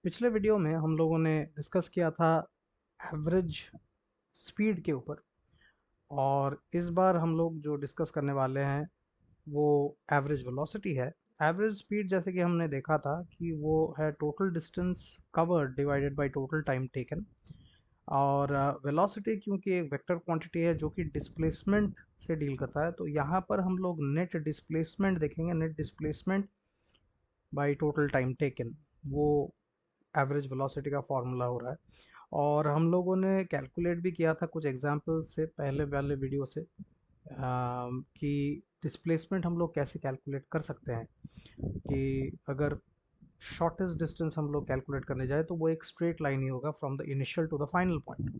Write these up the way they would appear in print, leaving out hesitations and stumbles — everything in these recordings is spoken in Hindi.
पिछले वीडियो में हम लोगों ने डिस्कस किया था एवरेज स्पीड के ऊपर। और इस बार हम लोग जो डिस्कस करने वाले हैं वो एवरेज वेलोसिटी है। एवरेज स्पीड जैसे कि हमने देखा था कि वो है total distance covered divided by total time taken. और वेलोसिटी क्योंकि एक वेक्टर क्वांटिटी है जो कि डिस्प्लेसमेंट से डील करता है, तो यहाँ पर हम लोग नेट डिस्प्लेसमेंट देखेंगे। Net displacement by total time taken, वो एवरेज वेलोसिटी का फॉर्मूला हो रहा है। और हम लोगों ने कैलकुलेट भी किया था कुछ एग्जाम्पल से पहले वाले वीडियो से, कि डिस्प्लेसमेंट हम लोग कैसे कैलकुलेट कर सकते हैं। कि अगर शॉर्टेस्ट डिस्टेंस हम लोग कैलकुलेट करने जाए तो वो एक स्ट्रेट लाइन ही होगा from the initial to the final point.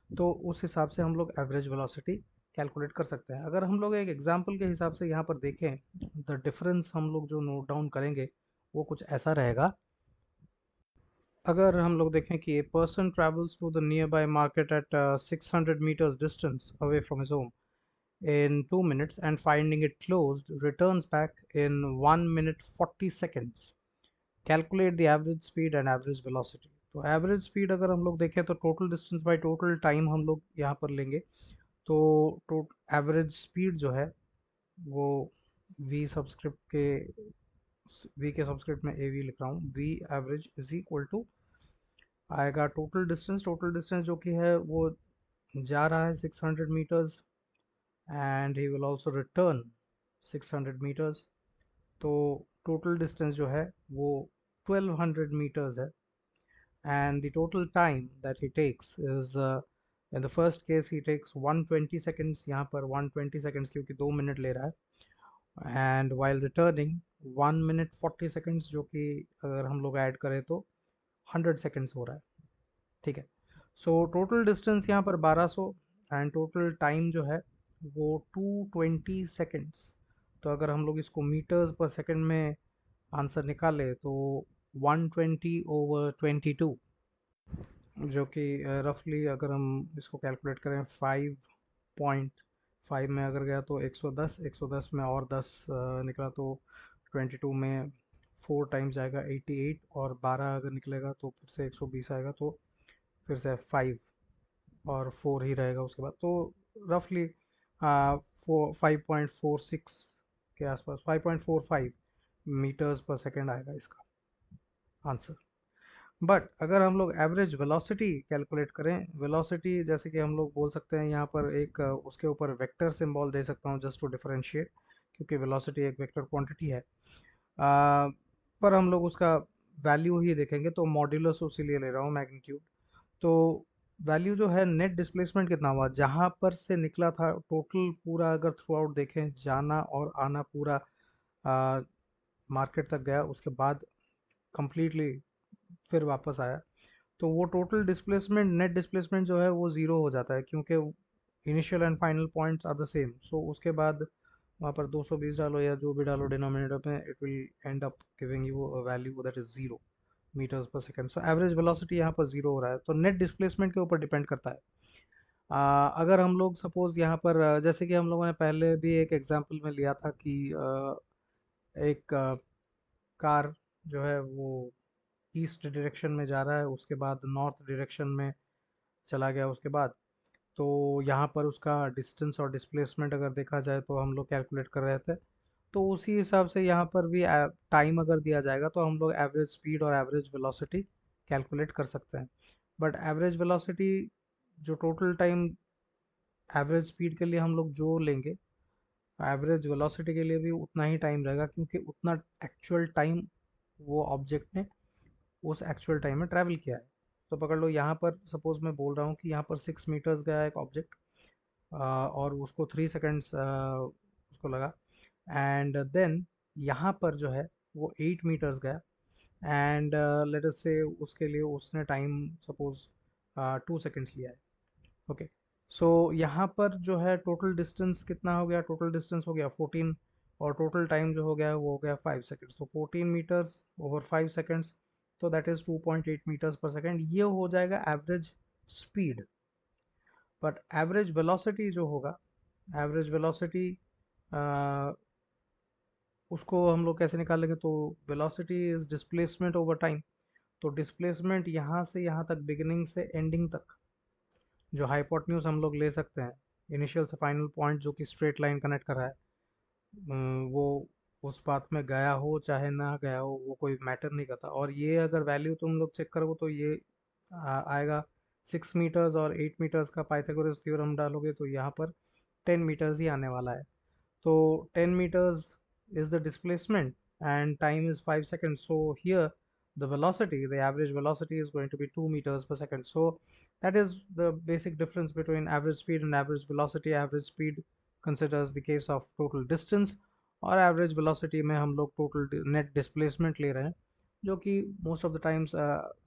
तो उस हिसाब से हम लोग एवरेज वेलोसिटी कैलकुलेट कर सकते हैं। अगर हम लोग एक एग्जाम्पल के हिसाब से यहाँ पर देखें, द डिफरेंस हम लोग जो नोट डाउन करेंगे वो कुछ ऐसा रहेगा। अगर हम लोग देखें कि a person travels to the nearby market at 600 meters distance away from his home in 2 minutes and finding it closed returns back in 1 minute 40 seconds. Calculate the average speed and average velocity. तो एवरेज स्पीड अगर हम लोग देखें तो total distance by total time हम लोग यहाँ पर लेंगे। तो एवरेज स्पीड जो है वो वी सबस्क्रिप्ट के वी के सबस्क्रिप्ट में ए वी लिख रहा हूँ। V average is equal to आएगा टोटल डिस्टेंस जो कि है वो जा रहा है 600 metres, and he will also return 600 metres. तो टोटल डिस्टेंस जो है वो 1200 मीटर्स है। And the total time that he takes is, in the first case he takes 120 seconds, यहाँ पर 120 सेकेंड्स क्योंकि 2 मिनट ले रहा है। And while returning 1 minute 40 seconds, जो कि अगर हम लोग ऐड करें तो 100 सेकेंड्स हो रहा है। ठीक है। सो टोटल डिस्टेंस यहाँ पर 1200 एंड टोटल टाइम जो है वो 220 सेकेंड्स। तो अगर हम लोग इसको मीटर्स पर सेकंड में आंसर निकाले तो 120/22, जो कि रफली अगर हम इसको कैलकुलेट करें 5.5 में अगर गया तो 110, 110 में और 10 निकला तो 22 में 4 टाइम्स जाएगा 88, और 12 अगर निकलेगा तो फिर से 120 आएगा, तो फिर से 5 और 4 ही रहेगा उसके बाद। तो रफली 5.46 के आसपास, 5.45 मीटर्स पर सेकेंड आएगा इसका आंसर। बट अगर हम लोग एवरेज वेलोसिटी कैलकुलेट करें, वेलोसिटी जैसे कि हम लोग बोल सकते हैं यहाँ पर एक उसके ऊपर वेक्टर सिंबल दे सकता हूँ जस्ट टू डिफरेंशिएट, क्योंकि वेलोसिटी एक वेक्टर क्वांटिटी है। पर हम लोग उसका वैल्यू ही देखेंगे तो मॉड्यूलस उसी लिए ले रहा हूँ, मैग्नीट्यूड। तो वैल्यू जो है नेट डिस्प्लेसमेंट कितना हुआ जहाँ पर से निकला था टोटल पूरा, अगर थ्रू आउट देखें जाना और आना पूरा मार्केट तक गया, उसके बाद कंप्लीटली फिर वापस आया, तो वो टोटल डिस्प्लेसमेंट नेट डिस्प्लेसमेंट जो है वो ज़ीरो हो जाता है, क्योंकि initial and final points are the same. So उसके बाद वहाँ पर 220 डालो या जो भी डालो डिनोमिनेटर में, it will end up giving you a value that is 0 metres per second. So average velocity यहाँ पर 0 हो रहा है, तो नेट डिस्प्लेसमेंट के ऊपर डिपेंड करता है। अगर हम लोग सपोज यहाँ पर जैसे कि हम लोगों ने पहले भी एक एग्जांपल में लिया था कि एक कार जो है वो ईस्ट डायरेक्शन में जा रहा है, उसके बाद नॉर्थ डायरेक्शन में चला गया उसके बाद। तो यहाँ पर उसका डिस्टेंस और डिस्प्लेसमेंट अगर देखा जाए तो हम लोग कैलकुलेट कर रहे थे, तो उसी हिसाब से यहाँ पर भी टाइम अगर दिया जाएगा तो हम लोग एवरेज स्पीड और एवरेज वेलोसिटी कैलकुलेट कर सकते हैं। बट एवरेज वेलोसिटी जो टोटल टाइम एवरेज स्पीड के लिए हम लोग जो लेंगे, एवरेज वेलोसिटी के लिए भी उतना ही टाइम रहेगा, क्योंकि उतना एक्चुअल टाइम वो ऑब्जेक्ट ने उस एक्चुअल टाइम में ट्रैवल किया है। तो पकड़ लो यहाँ पर सपोज मैं बोल रहा हूँ कि यहाँ पर 6 मीटर्स गया एक ऑब्जेक्ट, और उसको 3 सेकेंड्स उसको लगा। एंड देन यहाँ पर जो है वो 8 मीटर्स गया, एंड लेट अस से उसके लिए उसने टाइम सपोज 2 सेकेंड्स लिया है। ओके। सो यहाँ पर जो है टोटल डिस्टेंस कितना हो गया, टोटल डिस्टेंस हो गया 14, और टोटल टाइम जो हो गया वो हो गया 5 सेकेंड्स। तो 14 मीटर्स ओवर 5 सेकेंड्स, तो that is 2.8 metres per second. ये हो जाएगा average speed. But average velocity जो होगा, एवरेज वेलोसिटी उसको हम लोग कैसे निकालेंगे, तो velocity is displacement over time. तो डिस्प्लेसमेंट यहाँ से यहाँ तक, बिगिनिंग से एंडिंग तक, जो हाइपोटेन्यूज हम लोग ले सकते हैं, इनिशियल से फाइनल पॉइंट जो कि स्ट्रेट लाइन कनेक्ट कर रहा है, वो उस पाथ में गया हो चाहे ना गया हो वो कोई मैटर नहीं करता। और ये अगर वैल्यू तुम लोग चेक करोगे तो ये आएगा 6 मीटर्स, और 8 मीटर्स का पाइथागोरस थ्योरम डालोगे तो यहाँ पर 10 मीटर्स ही आने वाला है। तो 10 meters is the displacement and time is 5 seconds. So here the velocity, the average velocity is going to be 2 meters per second. So that is the basic difference between average speed and average velocity. Average speed considers the case of total distance, और average velocity में हम लोग total net displacement ले रहे हैं, जो कि most of the times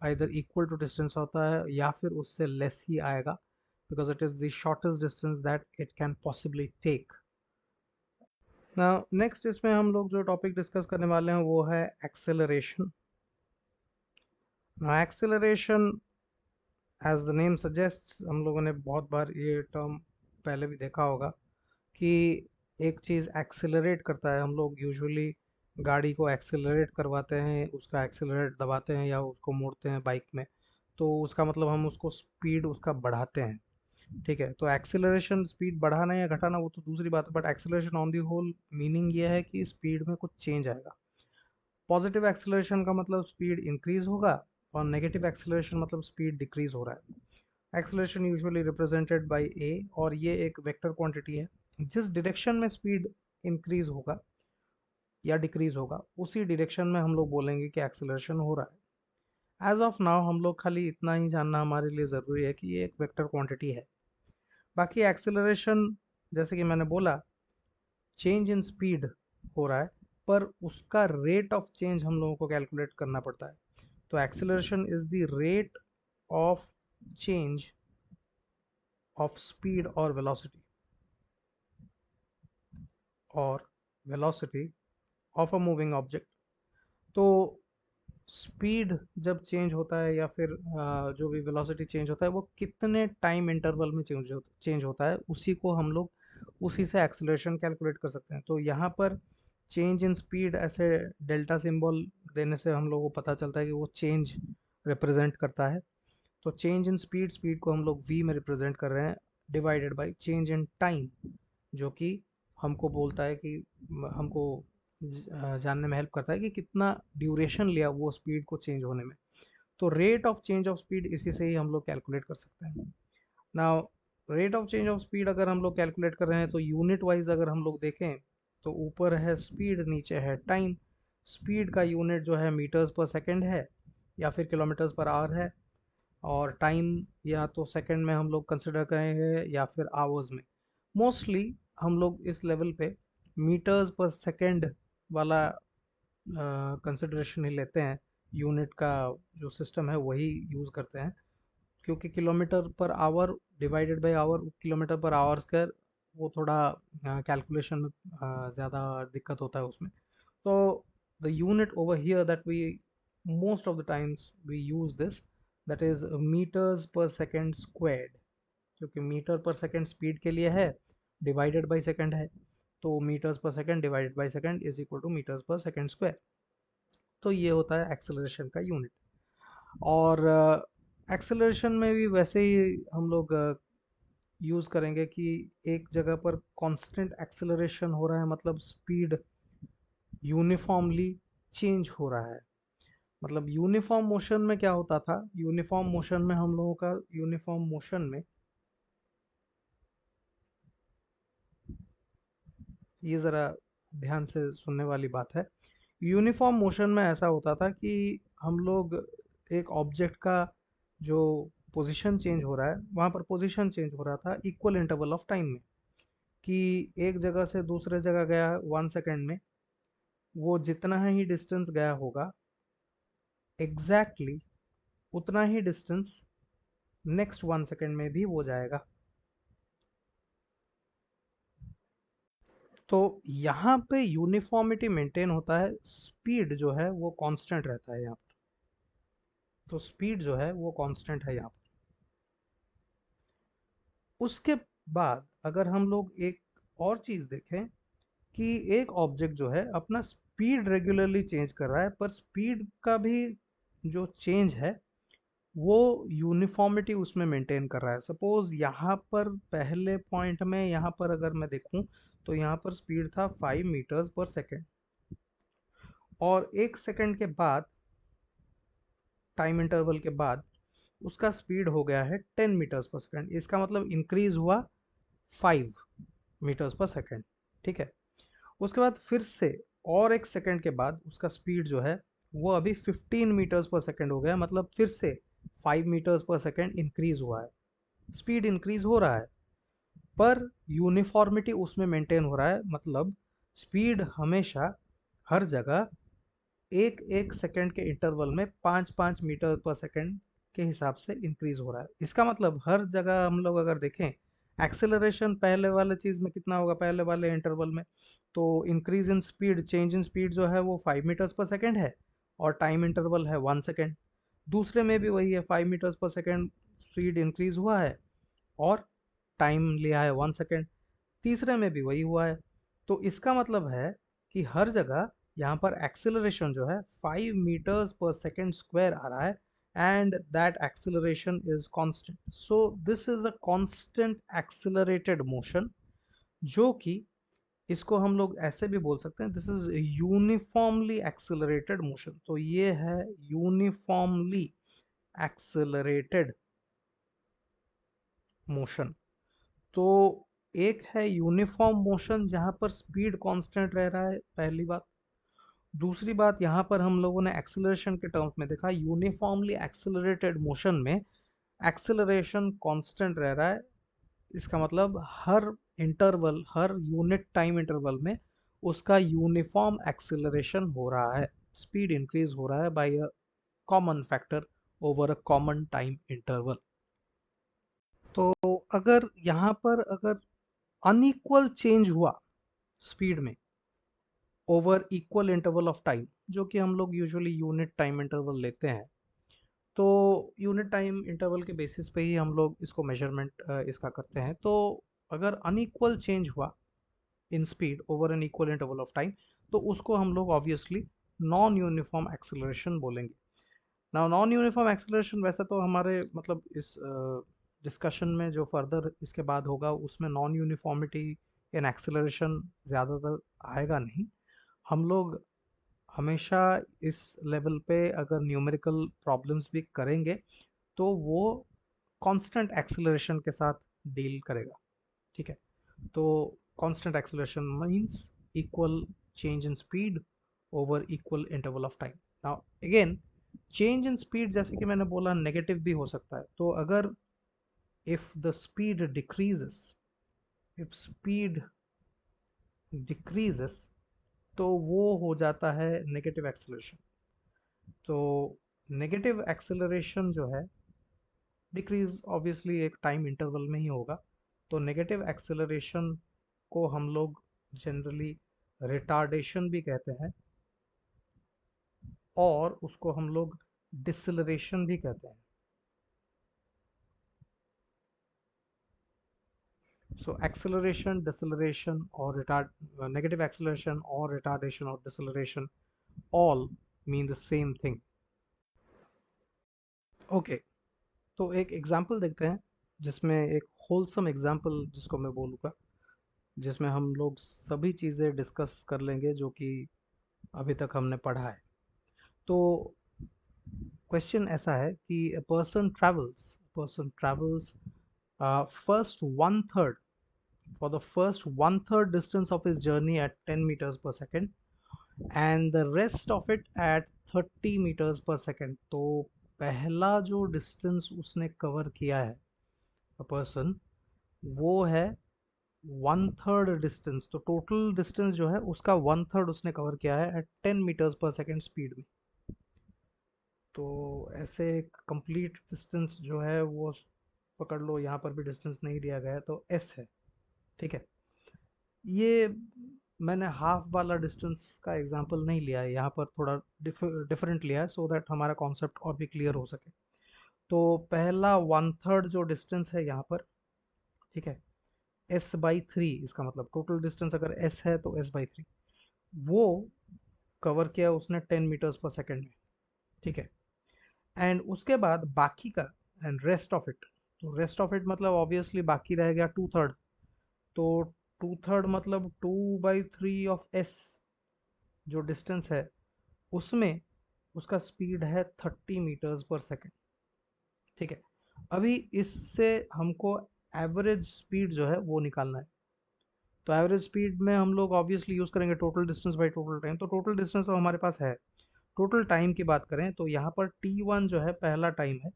either equal to distance होता है या फिर उससे less ही आएगा, because it is the shortest distance that it can possibly take. Now next इसमें हम लोग जो टॉपिक डिस्कस करने वाले हैं वो है acceleration. Acceleration as the name suggests, हम लोगों ने बहुत बार ये टर्म पहले भी देखा होगा कि एक चीज़ एक्सेलरेट करता है। हम लोग यूजुअली गाड़ी को एक्सेलरेट करवाते हैं, उसका एक्सेलरेट दबाते हैं या उसको मोड़ते हैं बाइक में, तो उसका मतलब हम उसको स्पीड उसका बढ़ाते हैं। ठीक है, तो एक्सेलरेशन स्पीड बढ़ाना या घटाना वो तो दूसरी बात है, but acceleration on the whole meaning ये है कि स्पीड में कुछ चेंज आएगा। पॉजिटिव एक्सेलरेशन का मतलब स्पीड इंक्रीज होगा, और नेगेटिव एक्सेलरेशन मतलब स्पीड डिक्रीज हो रहा है। एक्सेलरेशन यूजुअली रिप्रेजेंटेड बाय ए, और ये एक वेक्टर क्वांटिटी है। जिस डायरेक्शन में स्पीड इंक्रीज होगा या डिक्रीज होगा उसी डायरेक्शन में हम लोग बोलेंगे कि एक्सेलरेशन हो रहा है। एज ऑफ नाउ हम लोग खाली इतना ही जानना हमारे लिए ज़रूरी है कि ये एक वेक्टर क्वांटिटी है। बाकी एक्सेलरेशन, जैसे कि मैंने बोला, चेंज इन स्पीड हो रहा है, पर उसका रेट ऑफ चेंज हम लोगों को कैलकुलेट करना पड़ता है। तो acceleration is the rate of change of speed और velocity of a moving object. तो स्पीड जब चेंज होता है या फिर जो भी वेलोसिटी चेंज होता है वो कितने टाइम इंटरवल में चेंज होता है, उसी को हम लोग उसी से एक्सेलरेशन कैलकुलेट कर सकते हैं। तो यहाँ पर चेंज इन स्पीड ऐसे डेल्टा सिंबल देने से हम लोगों को पता चलता है कि वो चेंज रिप्रेजेंट करता है। तो चेंज इन स्पीड, स्पीड को हम लोग v में रिप्रेजेंट कर रहे हैं, divided by change in time, जो कि हमको बोलता है कि हमको जानने में हेल्प करता है कि कितना ड्यूरेशन लिया वो स्पीड को चेंज होने में। तो rate of change of speed इसी से ही हम लोग कैलकुलेट कर सकते हैं। Now rate of change of speed अगर हम लोग कैलकुलेट कर रहे हैं तो यूनिट वाइज अगर हम लोग देखें तो ऊपर है स्पीड, नीचे है टाइम। स्पीड का यूनिट जो है मीटर्स पर सेकेंड है या फिर किलोमीटर्स पर आवर है, और टाइम या तो सेकंड में हम लोग कंसिडर करेंगे या फिर आवर्स में। मोस्टली हम लोग इस लेवल पे मीटर्स पर सेकंड वाला कंसिडरेशन ही लेते हैं, यूनिट का जो सिस्टम है वही यूज़ करते हैं, क्योंकि kilometre per hour divided by hour, kilometre per hour square, वो थोड़ा कैलकुलेशन में ज़्यादा दिक्कत होता है उसमें। तो the unit over here that we most of the times we use this, that is metres per second squared, क्योंकि मीटर पर सेकेंड स्पीड के लिए है, डिवाइडेड बाय सेकेंड है, तो metres per second divided by second is equal to metres per second square. तो ये होता है एक्सेलरेशन का यूनिट। और एक्सेलरेशन में भी वैसे ही हम लोग यूज़ करेंगे कि एक जगह पर कांस्टेंट एक्सेलरेशन हो रहा है, मतलब स्पीड यूनिफॉर्मली चेंज हो रहा है। मतलब यूनिफॉर्म मोशन में क्या होता था, यूनिफॉर्म मोशन में हम लोगों का, यूनिफॉर्म मोशन में ये ज़रा ध्यान से सुनने वाली बात है। यूनिफॉर्म मोशन में ऐसा होता था कि हम लोग एक ऑब्जेक्ट का जो पोजीशन चेंज हो रहा है वहाँ पर पोजीशन चेंज हो रहा था इक्वल इंटरवल ऑफ टाइम में, कि एक जगह से दूसरे जगह गया 1 सेकेंड में, वो जितना ही डिस्टेंस गया होगा एग्जैक्टली उतना ही डिस्टेंस नेक्स्ट 1 सेकेंड में भी वो जाएगा। तो यहाँ पे यूनिफॉर्मिटी मेंटेन होता है, स्पीड जो है वो कांस्टेंट रहता है यहाँ पर। तो स्पीड जो है वो कांस्टेंट है यहाँ पर। उसके बाद अगर हम लोग एक और चीज़ देखें कि एक ऑब्जेक्ट जो है अपना स्पीड रेगुलरली चेंज कर रहा है, पर स्पीड का भी जो चेंज है वो यूनिफॉर्मिटी उसमें मेंटेन कर रहा है। सपोज यहाँ पर पहले पॉइंट में, यहाँ पर अगर मैं देखूं तो यहाँ पर स्पीड था 5 मीटर्स पर सेकेंड, और 1 सेकेंड के बाद, टाइम इंटरवल के बाद, उसका स्पीड हो गया है 10 मीटर्स पर सेकेंड। इसका मतलब इंक्रीज हुआ 5 मीटर्स पर सेकेंड। ठीक है। उसके बाद फिर से और 1 सेकेंड के बाद उसका स्पीड जो है वो अभी 15 मीटर्स पर सेकेंड हो गया, मतलब फिर से 5 मीटर्स पर सेकेंड इंक्रीज हुआ है। स्पीड इंक्रीज हो रहा है पर यूनिफॉर्मिटी उसमें मेंटेन हो रहा है, मतलब स्पीड हमेशा हर जगह एक एक सेकेंड के इंटरवल में 5 5 मीटर पर सेकेंड के हिसाब से इंक्रीज हो रहा है। इसका मतलब हर जगह हम लोग अगर देखें, एक्सेलरेशन पहले वाले चीज में कितना होगा, पहले वाले इंटरवल में, तो increase in speed, change in speed जो है वो 5 मीटर्स पर सेकेंड है, और टाइम इंटरवल है 1 सेकेंड। दूसरे में भी वही है, 5 metres per second speed increase हुआ है और टाइम लिया है 1 सेकेंड। तीसरे में भी वही हुआ है। तो इसका मतलब है कि हर जगह यहाँ पर एक्सेलरेशन जो है 5 मीटर्स पर सेकेंड स्क्वायर आ रहा है, and that acceleration is constant. So this is a constant accelerated motion, जो कि इसको हम लोग ऐसे भी बोल सकते हैं, this is uniformly accelerated motion. तो ये है यूनिफॉर्मली एक्सेलरेटेड मोशन। तो एक है यूनिफॉर्म मोशन जहां पर स्पीड कांस्टेंट रह रहा है, पहली बात। दूसरी बात, यहाँ पर हम लोगों ने एक्सेलरेशन के टर्म्स में देखा, यूनिफॉर्मली एक्सेलरेटेड मोशन में एक्सेलरेशन कांस्टेंट रह रहा है। इसका मतलब हर इंटरवल, हर यूनिट टाइम इंटरवल में उसका यूनिफॉर्म एक्सेलरेशन हो रहा है, स्पीड इंक्रीज हो रहा है by a common factor over a common time interval. तो अगर यहाँ पर अगर अनइक्वल चेंज हुआ स्पीड में over equal interval of time, जो कि हम लोग यूजुअली यूनिट टाइम इंटरवल लेते हैं, तो यूनिट टाइम इंटरवल के बेसिस पे ही हम लोग इसको मेजरमेंट इसका करते हैं। तो अगर अनइक्वल चेंज हुआ in speed over an equal interval of time, तो उसको हम लोग ऑब्वियसली नॉन यूनिफॉर्म एक्सेलरेशन बोलेंगे। नाउ नॉन यूनिफॉर्म एक्सेलरेशन वैसे तो हमारे मतलब इस डिस्कशन में जो फर्दर इसके बाद होगा उसमें नॉन यूनिफॉर्मिटी इन एक्सेलरेशन ज़्यादातर आएगा नहीं। हम लोग हमेशा इस लेवल पे अगर न्यूमेरिकल प्रॉब्लम्स भी करेंगे तो वो कांस्टेंट एक्सेलरेशन के साथ डील करेगा। ठीक है। तो constant acceleration means equal change in speed over equal interval of time. Now again, change in speed जैसे कि मैंने बोला नेगेटिव भी हो सकता है। तो अगर if the speed decreases, if speed decreases, तो वो हो जाता है नेगेटिव एक्सेलरेशन। तो नेगेटिव एक्सेलरेशन जो है, डिक्रीज ऑब्वियसली एक टाइम इंटरवल में ही होगा। तो नेगेटिव एक्सेलरेशन को हम लोग जनरली रिटार्डेशन भी कहते हैं, और उसको हम लोग डिसलरेशन भी कहते हैं। सो एक्सेलरेशन, डिसलरेशन और रिटार्ड, नेगेटिव एक्सेलरेशन और रिटार्डेशन और deceleration all mean the same thing. Okay, तो एक एग्जांपल देखते हैं, जिसमें एक होलसम एग्जांपल जिसको मैं बोलूँगा, जिसमें हम लोग सभी चीज़ें डिस्कस कर लेंगे जो कि अभी तक हमने पढ़ा है। तो क्वेश्चन ऐसा है कि a person travels first one third for the first one third distance of his journey at 10 meters per second and the rest of it at 30 meters per second। तो पहला जो डिस्टेंस उसने कवर किया है a person, वो है 1/3 डिस्टेंस। तो टोटल डिस्टेंस जो है उसका 1/3 उसने कवर किया है eight 10 metres per second speed में। तो ऐसे कंप्लीट डिस्टेंस जो है वो पकड़ लो, यहाँ पर भी डिस्टेंस नहीं दिया गया है तो एस है। ठीक है। ये मैंने हाफ वाला डिस्टेंस का एग्जांपल नहीं लिया है, यहाँ पर थोड़ा डिफरेंट लिया है सो दैट हमारा कॉन्सेप्ट और भी क्लियर हो सके। तो पहला 1/3 जो डिस्टेंस है यहाँ पर, ठीक है, S/3, इसका मतलब टोटल डिस्टेंस अगर S है तो S/3, वो कवर किया उसने 10 मीटर्स पर सेकेंड में। ठीक है। एंड उसके बाद बाकी का एंड रेस्ट ऑफ इट, तो रेस्ट ऑफ इट मतलब ऑब्वियसली बाकी रह गया 2/3, तो 2/3 मतलब 2/3 ऑफ एस जो डिस्टेंस है उसमें उसका स्पीड है 30 मीटर्स पर सेकेंड। ठीक है, अभी इससे हमको एवरेज स्पीड जो है वो निकालना है। तो एवरेज स्पीड में हम लोग ऑब्वियसली यूज़ करेंगे total distance by total time. तो टोटल डिस्टेंस तो हमारे पास है। टोटल टाइम की बात करें तो यहाँ पर T1 जो है पहला टाइम है।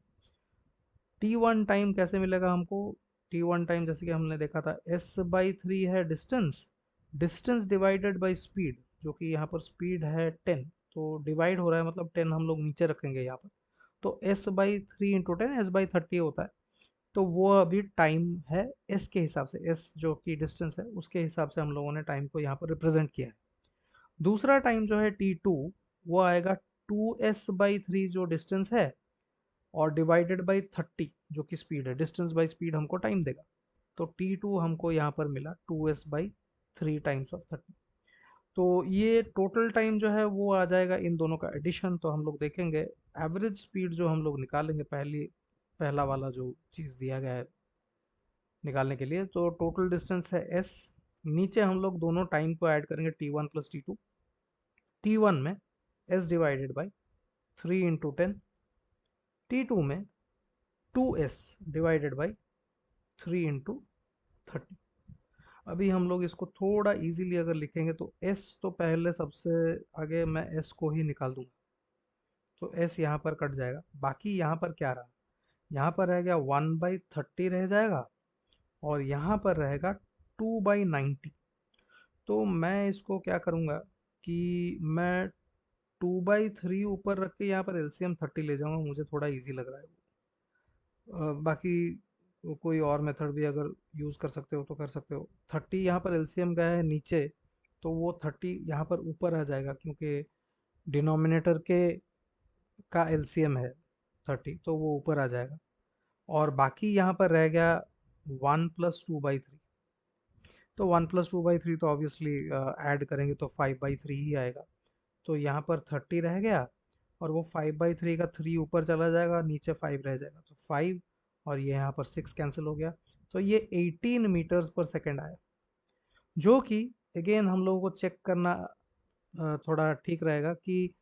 T1 टाइम कैसे मिलेगा हमको? T1 टाइम जैसे कि हमने देखा था S/3 है distance, distance divided by speed, जो कि यहाँ पर स्पीड है 10, तो डिवाइड हो रहा है मतलब 10 हम लोग नीचे रखेंगे यहाँ पर। तो S/3 इंटू 10 S/30 होता है। तो वो अभी टाइम है एस के हिसाब से, एस जो कि डिस्टेंस है उसके हिसाब से हम लोगों ने टाइम को यहाँ पर रिप्रेजेंट किया है। दूसरा टाइम जो है T2, वो आएगा 2S/3 जो डिस्टेंस है और डिवाइडेड बाई 30 जो कि स्पीड है, डिस्टेंस बाई स्पीड हमको टाइम देगा। तो T2 हमको यहाँ पर मिला 2S/3 टाइम्स ऑफ 30। तो ये टोटल टाइम जो है वो आ जाएगा इन दोनों का एडिशन। तो हम लोग देखेंगे एवरेज स्पीड जो हम लोग निकालेंगे, पहला वाला जो चीज़ दिया गया है निकालने के लिए, तो टोटल डिस्टेंस है एस, नीचे हम लोग दोनों टाइम को ऐड करेंगे T1 प्लस T2। T1 में S divided by 3 into 10, T2 में 2S डिवाइडेड बाई 3 इंटू 30। अभी हम लोग इसको थोड़ा इजीली अगर लिखेंगे तो S तो पहले सबसे आगे मैं S को ही निकाल दूंगा, तो S यहाँ पर कट जाएगा। बाकी यहाँ पर क्या रहा? यहाँ पर रह गया 1/30 रह जाएगा और यहाँ पर रहेगा 2/90। तो मैं इसको क्या करूँगा कि मैं 2/3 ऊपर रख के यहाँ पर एलसीएम 30 ले जाऊँगा, मुझे थोड़ा इजी लग रहा है। बाकी कोई और मेथड भी अगर यूज़ कर सकते हो तो कर सकते हो। 30 यहाँ पर एलसीएम गया है नीचे, तो वो 30 यहाँ पर ऊपर आ जाएगा क्योंकि डिनोमिनेटर के का एलसीएम है 30, तो वो ऊपर आ जाएगा। और बाकी यहाँ पर रह गया 1 + 2/3। तो 1 + 2/3 तो ऑब्वियसली ऐड करेंगे तो 5/3 ही आएगा। तो यहाँ पर 30 रह गया और वो 5/3 का 3 ऊपर चला जाएगा, नीचे 5 रह जाएगा, तो 5 और ये यहाँ पर 6 कैंसिल हो गया। तो ये 18 मीटर्स पर सेकेंड आया, जो कि अगेन हम लोगों को चेक करना थोड़ा ठीक रहेगा कि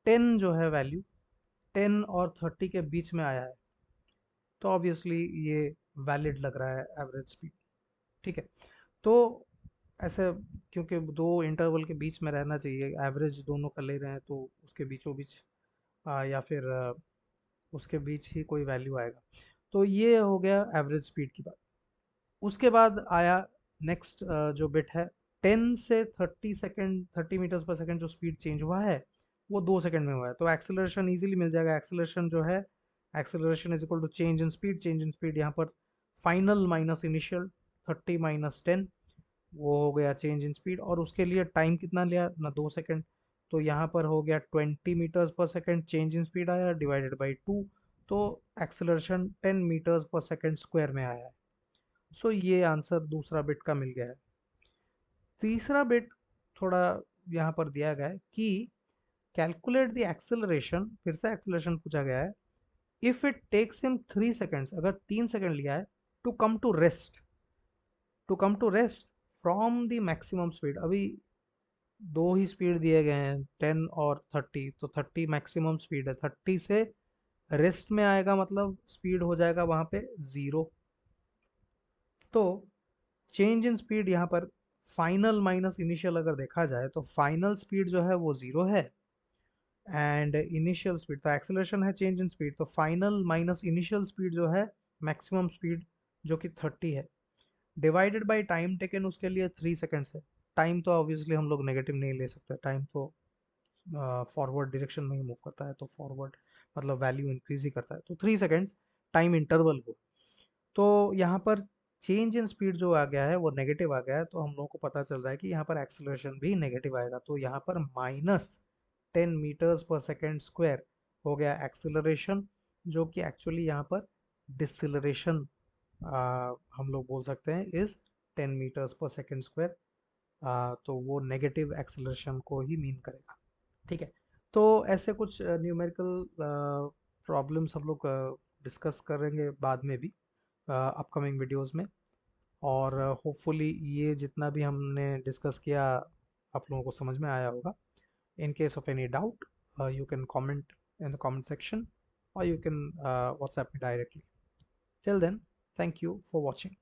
10 जो है वैल्यू 10 और 30 के बीच में आया है, तो ऑब्वियसली ये वैलिड लग रहा है एवरेज स्पीड। ठीक है, तो ऐसे क्योंकि दो इंटरवल के बीच में रहना चाहिए, एवरेज दोनों का ले रहे हैं तो उसके बीचों बीच या फिर उसके बीच ही कोई वैल्यू आएगा। तो ये हो गया एवरेज स्पीड की बात। उसके बाद आया नेक्स्ट जो बिट है, 10 से 30 सेकेंड 30 मीटर्स पर सेकेंड जो स्पीड चेंज हुआ है वो 2 सेकेंड में हुआ है। तो एक्सेलरेशन इजीली मिल जाएगा। एक्सेलरेशन जो है, acceleration is equal to change in speed. Change in speed यहाँ पर फाइनल माइनस इनिशियल, 30 - 10 वो हो गया चेंज इन स्पीड। और उसके लिए टाइम कितना लिया ना, 2 सेकेंड। तो यहाँ पर हो गया 20 metres per second change in speed आया डिवाइडेड बाई 2। तो acceleration 10 metres per second square में आया है। सो ये आंसर दूसरा बिट का मिल गया है। तीसरा बिट थोड़ा यहाँ पर दिया गया है कि कैलकुलेट द एक्सेलरेशन, फिर से एक्सेलरेशन पूछा गया है। If it takes him 3 seconds, अगर 3 सेकेंड लिया है to come to rest, from the maximum speed. अभी दो ही स्पीड दिए गए हैं 10 और 30, तो 30 मैक्सिमम स्पीड है, 30 से रेस्ट में आएगा मतलब स्पीड हो जाएगा वहां पे 0। तो चेंज इन स्पीड यहाँ पर फाइनल माइनस इनिशियल अगर देखा जाए तो फाइनल स्पीड जो है वो 0 है एंड इनिशियल स्पीड, तो एक्सेलरेशन है चेंज इन स्पीड, तो फाइनल माइनस इनिशियल स्पीड जो है मैक्सिमम स्पीड जो कि 30 है, डिवाइडेड बाय टाइम टेकन उसके लिए 3 सेकेंड्स है। टाइम तो ऑब्वियसली हम लोग नेगेटिव नहीं ले सकते, टाइम तो फॉरवर्ड डायरेक्शन में ही मूव करता है, तो फॉरवर्ड मतलब वैल्यू इंक्रीज ही करता है। तो 3 सेकेंड्स टाइम इंटरवल हो। तो यहाँ पर चेंज इन स्पीड जो आ गया है वो नेगेटिव आ गया है, तो हम लोगों को पता चल रहा है कि यहाँ पर एक्सेलरेशन भी नेगेटिव आएगा। तो यहाँ पर -10 मीटर्स पर सेकेंड स्क्वायर हो गया एक्सेलरेशन, जो कि एक्चुअली यहाँ पर डिसलेरेशन हम लोग बोल सकते हैं is 10 metres per second square. तो वो नेगेटिव एक्सेलरेशन को ही मीन करेगा। ठीक है, तो ऐसे कुछ न्यूमेरिकल प्रॉब्लम्स हम लोग डिस्कस करेंगे बाद में भी अपकमिंग वीडियोस में। और होपफुली ये जितना भी हमने डिस्कस किया आप लोगों को समझ में आया होगा। In case of any doubt, you can comment in the comment section or you can WhatsApp me directly. Till then, thank you for watching.